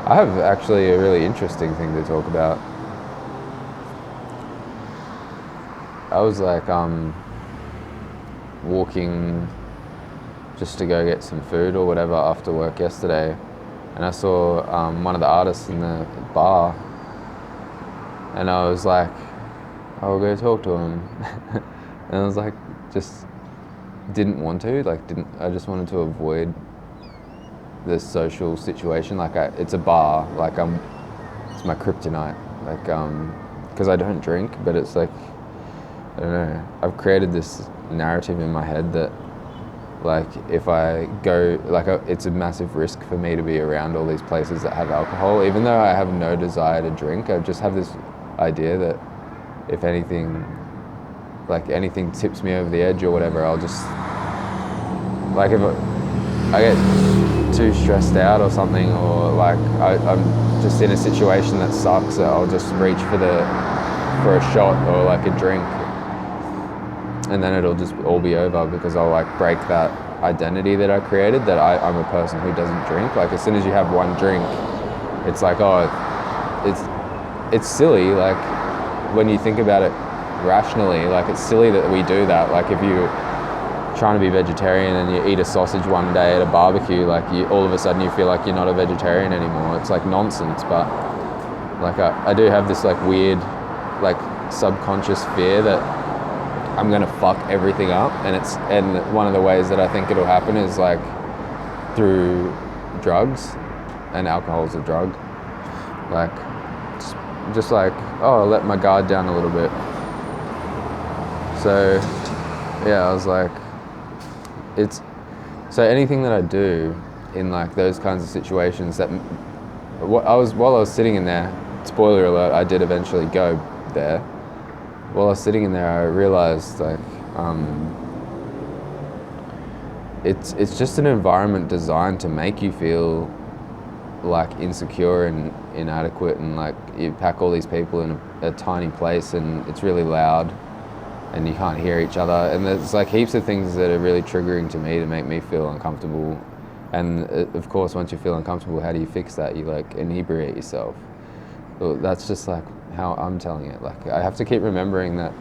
I have actually a really interesting thing to talk about. I was like walking just to go get some food or whatever after work yesterday, and I saw one of the artists in the bar, and I was like, I'll go talk to him. And I was like, just didn't want to, I just wanted to avoid the social situation. It's a bar, it's my kryptonite, because I don't drink, but it's like, I don't know, I've created this narrative in my head that if I go, it's a massive risk for me to be around all these places that have alcohol, even though I have no desire to drink. I just have this idea that if anything, anything tips me over the edge or whatever, I'll just, if I get too stressed out or something, or I'm just in a situation that sucks, I'll just reach for a shot or a drink, and then it'll just all be over because I'll break that identity that I created, that I'm a person who doesn't drink. As soon as you have one drink, it's it's silly, when you think about it rationally, it's silly that we do that. If you're trying to be vegetarian and you eat a sausage one day at a barbecue, all of a sudden you feel like you're not a vegetarian anymore. It's nonsense, but I do have this weird subconscious fear that I'm gonna fuck everything up, and one of the ways that I think it'll happen is through drugs, and alcohol's a drug. Just I'll let my guard down a little bit. So yeah, I was so anything that I do in those kinds of situations, while I was sitting in there, spoiler alert, I did eventually go there. While I was sitting in there, I realized it's just an environment designed to make you feel insecure and inadequate, and you pack all these people in a tiny place, and it's really loud, and you can't hear each other, and there's heaps of things that are really triggering to me to make me feel uncomfortable. And of course, once you feel uncomfortable, how do you fix that? You inebriate yourself. Well, that's just how I'm telling it. I have to keep remembering that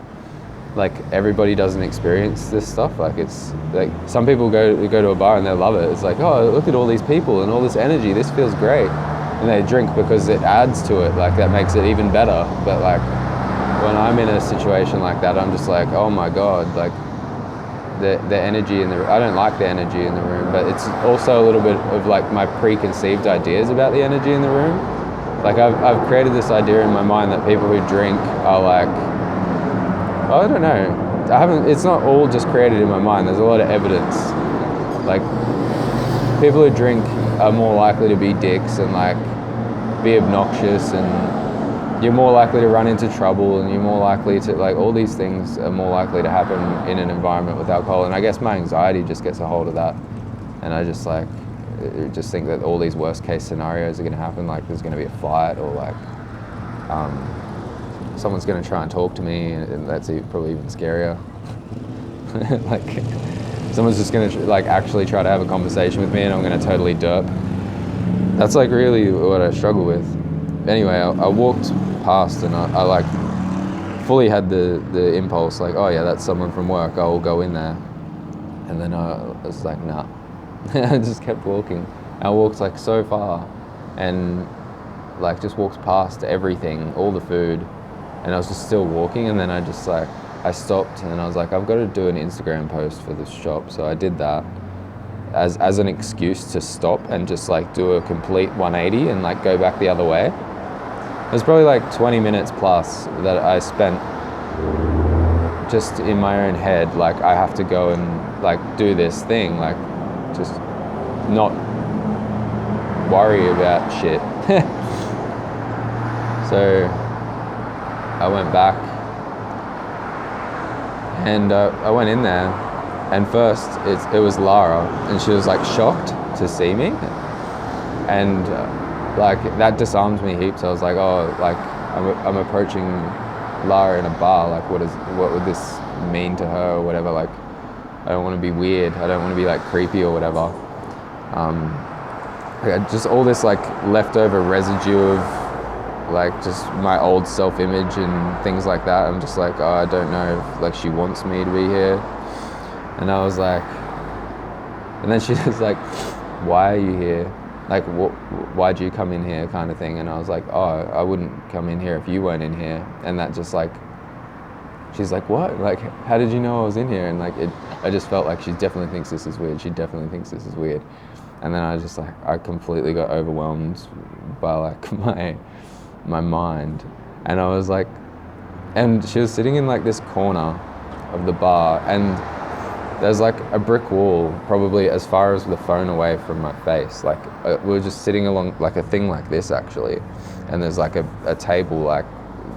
everybody doesn't experience this stuff. It's some people go to a bar and they love it. It's oh, look at all these people and all this energy, this feels great, and they drink because it adds to it, that makes it even better. But when I'm in a situation like that, I'm just oh my god, the energy in the, I don't like the energy in the room, but it's also a little bit of my preconceived ideas about the energy in the room. I've created this idea in my mind that people who drink are I don't know, it's not all just created in my mind, there's a lot of evidence. People who drink are more likely to be dicks and be obnoxious, and you're more likely to run into trouble, and you're more likely to, all these things are more likely to happen in an environment with alcohol. And I guess my anxiety just gets a hold of that, and I just just think that all these worst case scenarios are going to happen. There's going to be a fight, or someone's going to try and talk to me, and that's probably even scarier. Someone's just going to actually try to have a conversation with me, and I'm going to totally derp. That's really what I struggle with. Anyway, I walked past, and I fully had the impulse, oh yeah, that's someone from work, I'll go in there. And then I was nah. I just kept walking. I walked so far, and just walked past everything, all the food, and I was just still walking. And then I just I stopped, and I was I've got to do an Instagram post for this shop. So I did that as an excuse to stop and just do a complete 180 and go back the other way. It was probably 20 minutes plus that I spent just in my own head, I have to go and do this thing, just not worry about shit. So I went back, and I went in there, and first it was Lara, and she was shocked to see me, and that disarmed me heaps. I was I'm approaching Lara in a bar, what would this mean to her or whatever. I don't want to be weird, I don't want to be creepy or whatever. just all this like leftover residue of like just my old self-image and things like that. I'm just like, oh, I don't know if like she wants me to be here. And I was like, and then she was like, why are you here? Like, why'd you come in here, kind of thing? And I was like, oh, I wouldn't come in here if you weren't in here. And that just like, she's like, what? Like, how did you know I was in here? And like, I just felt like she definitely thinks this is weird. She definitely thinks this is weird. And then I just like, I completely got overwhelmed by like my mind. And I was like, and she was sitting in like this corner of the bar, and there's like a brick wall probably as far as the phone away from my face. Like we were just sitting along like a thing like this actually, and there's like a table like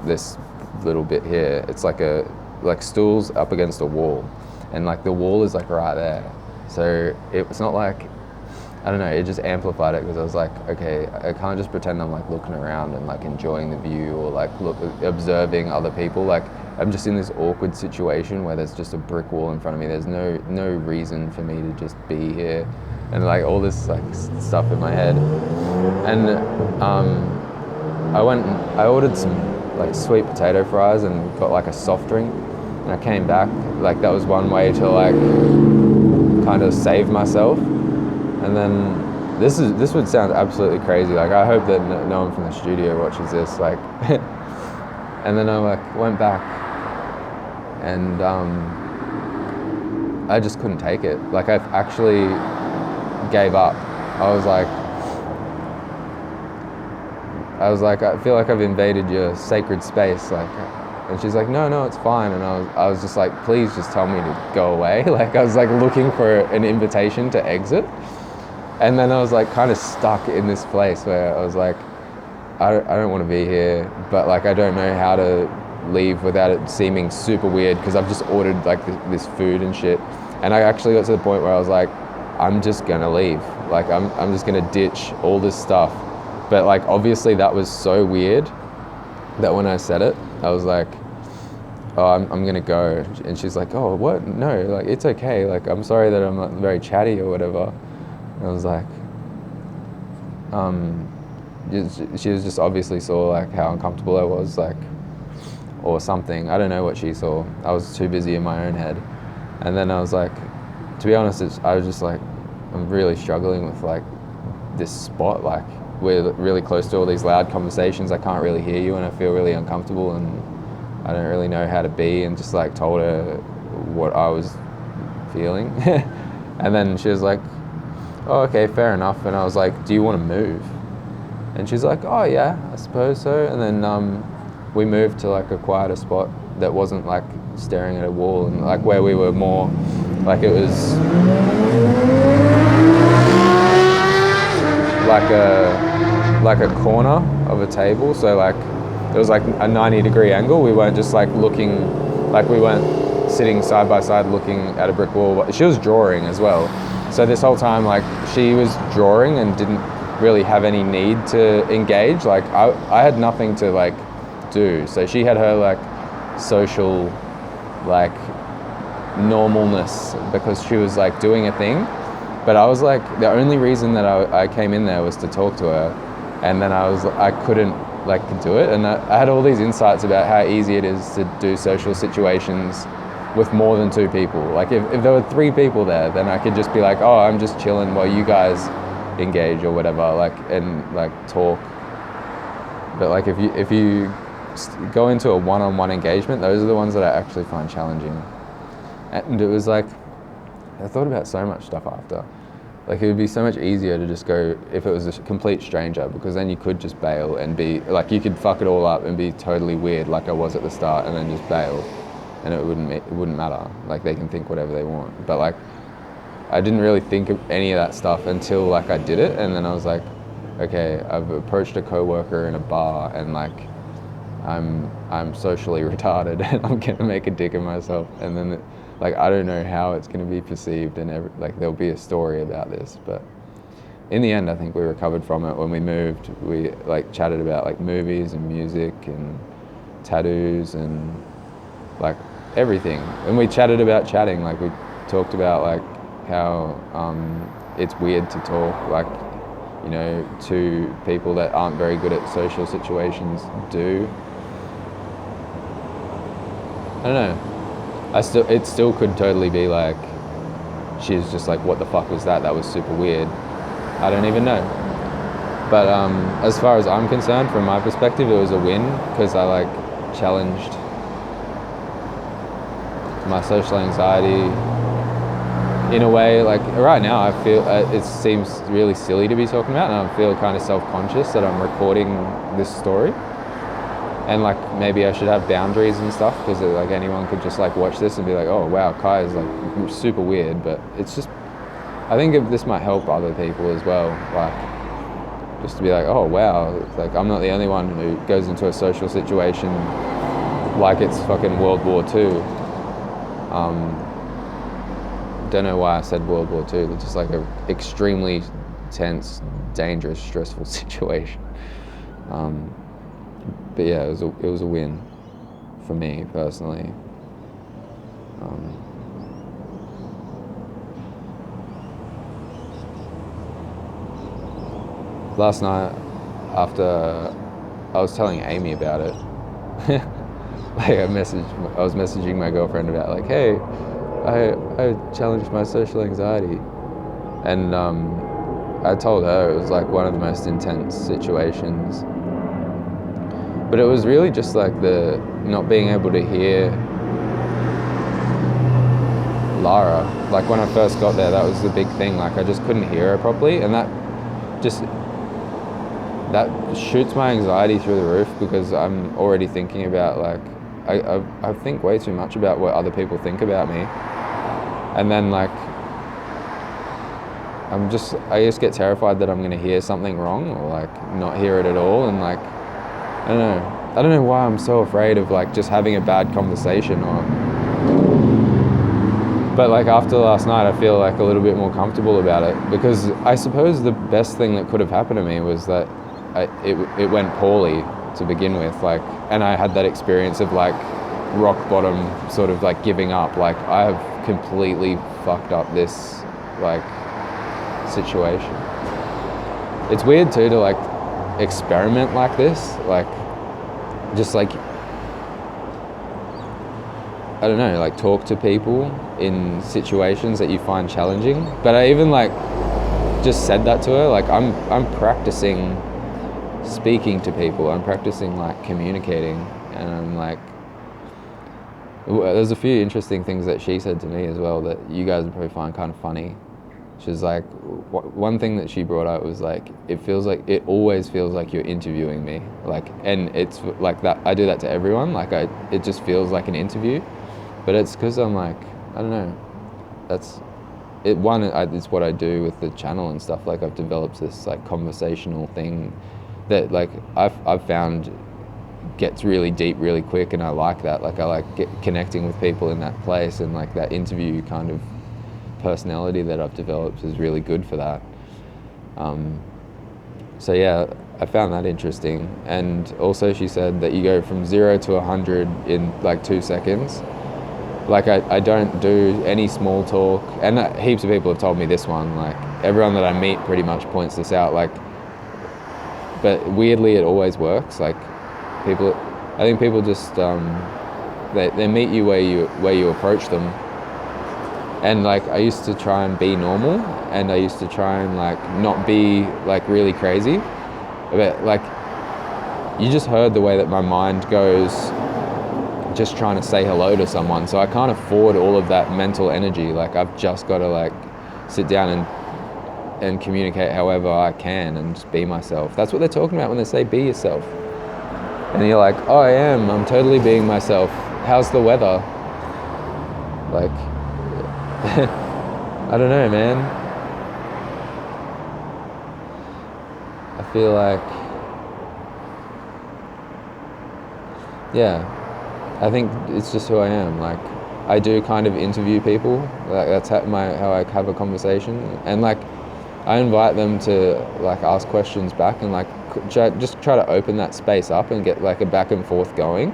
this little bit here. It's like like stools up against a wall, and like the wall is like right there. So it's not like, I don't know, it just amplified it, because I was like, okay, I can't just pretend I'm like looking around and like enjoying the view or like observing other people. Like I'm just in this awkward situation where there's just a brick wall in front of me. There's no reason for me to just be here, and like all this like stuff in my head. And I ordered some like sweet potato fries and got like a soft drink, and I came back. Like that was one way to like kind of save myself. And then this would sound absolutely crazy. Like I hope that no one from the studio watches this. Like, and then I like went back, and I just couldn't take it. Like I actually gave up. I was like, I feel like I've invaded your sacred space. Like, and she's like, no, it's fine. And I was just like, please just tell me to go away. Like I was like looking for an invitation to exit. And then I was like kind of stuck in this place where I was like, I don't want to be here, but like I don't know how to leave without it seeming super weird, because I've just ordered like this food and shit. And I actually got to the point where I was like, I'm just gonna leave. Like I'm just gonna ditch all this stuff. But like obviously that was so weird that when I said it, I was like, oh, I'm gonna go. And she's like, oh, what? No, like it's okay. Like I'm sorry that I'm not very chatty or whatever. I was like, she was just obviously saw like how uncomfortable I was, like, or something. I don't know what she saw. I was too busy in my own head. And then I was like, to be honest, I was just like, I'm really struggling with like this spot. Like we're really close to all these loud conversations. I can't really hear you, and I feel really uncomfortable, and I don't really know how to be. And just like told her what I was feeling. And then she was like, oh, okay, fair enough. And I was like, do you want to move? And she's like, oh yeah, I suppose so. And then we moved to like a quieter spot that wasn't like staring at a wall, and like where we were more like, it was like a corner of a table. So like it was like a 90-degree angle. We weren't just like looking, like we weren't sitting side by side looking at a brick wall. She was drawing as well. So this whole time, like she was drawing and didn't really have any need to engage. Like I had nothing to like do. So she had her like social like normalness because she was like doing a thing. But I was like, the only reason that I came in there was to talk to her. And then I couldn't like do it. And I had all these insights about how easy it is to do social situations with more than 2 people. Like if there were 3 people there, then I could just be like, oh, I'm just chilling while you guys engage or whatever, like, and like talk. But like if you go into a one-on-one engagement, those are the ones that I actually find challenging. And it was like, I thought about so much stuff after. Like it would be so much easier to just go if it was a complete stranger, because then you could just bail and be like, you could fuck it all up and be totally weird like I was at the start, and then just bail. And it wouldn't matter. Like they can think whatever they want. But like, I didn't really think of any of that stuff until like I did it, and then I was like, okay, I've approached a coworker in a bar, and like, I'm socially retarded, and I'm gonna make a dick of myself, and then like I don't know how it's gonna be perceived, and like there'll be a story about this. But in the end, I think we recovered from it. When we moved, we like chatted about like movies and music and tattoos and like everything, and we chatted about chatting. Like we talked about like how it's weird to talk, like you know, to people that aren't very good at social situations do. I don't know. It still could totally be like, she's just like, what the fuck was that? That was super weird. I don't even know. But as far as I'm concerned, from my perspective, it was a win because I like challenged my social anxiety in a way. Like right now, I feel it seems really silly to be talking about, and I feel kind of self-conscious that I'm recording this story. And like maybe I should have boundaries and stuff because like anyone could just like watch this and be like, oh wow, Kai is like super weird. But it's just, I think if this might help other people as well, like just to be like, oh wow, like I'm not the only one who goes into a social situation like it's fucking World War II. Don't know why I said World War II. It's just like a extremely tense, dangerous, stressful situation. But yeah, it was a win for me personally. Last night, after I was telling Amy about it, like I was messaging my girlfriend about like, hey, I challenged my social anxiety, and I told her it was like one of the most intense situations. But it was really just like the not being able to hear Lara. Like when I first got there, that was the big thing. Like I just couldn't hear her properly, and that shoots my anxiety through the roof because I'm already thinking about like, I think way too much about what other people think about me. And then like, I just get terrified that I'm gonna hear something wrong or like not hear it at all. And like, I don't know why I'm so afraid of like just having a bad conversation but like after last night, I feel like a little bit more comfortable about it because I suppose the best thing that could have happened to me was that it went poorly to begin with, like, and I had that experience of like rock bottom sort of like giving up. Like I have completely fucked up this like situation. It's weird too to like experiment like this, like just like, I don't know, like talk to people in situations that you find challenging. But I even like just said that to her, like I'm practicing speaking to people, I'm practicing like communicating, and I'm like, there's a few interesting things that she said to me as well that you guys would probably find kind of funny. She's like, one thing that she brought up was like, it always feels like you're interviewing me, like, and it's like that, I do that to everyone, like it just feels like an interview, but it's because I'm like, I don't know, it's what I do with the channel and stuff. Like I've developed this like conversational thing that like I've found gets really deep really quick, and I like that. Like I like connecting with people in that place, and like that interview kind of personality that I've developed is really good for that. So yeah, I found that interesting. And also she said that you go from 0 to 100 in like 2 seconds. Like I don't do any small talk, and heaps of people have told me this one, like everyone that I meet pretty much points this out, like, but weirdly it always works. Like I think people just they meet you where you approach them. And like I used to try and be normal, and I used to try and like not be like really crazy, but like you just heard the way that my mind goes just trying to say hello to someone. So I can't afford all of that mental energy. Like I've just got to like sit down and communicate however I can and just be myself. That's what they're talking about when they say be yourself. And you're like, oh, I'm totally being myself. How's the weather? Like, I don't know, man. I feel like, yeah, I think it's just who I am. Like, I do kind of interview people. Like that's how I have a conversation, and like I invite them to like ask questions back, and like just try to open that space up and get like a back and forth going.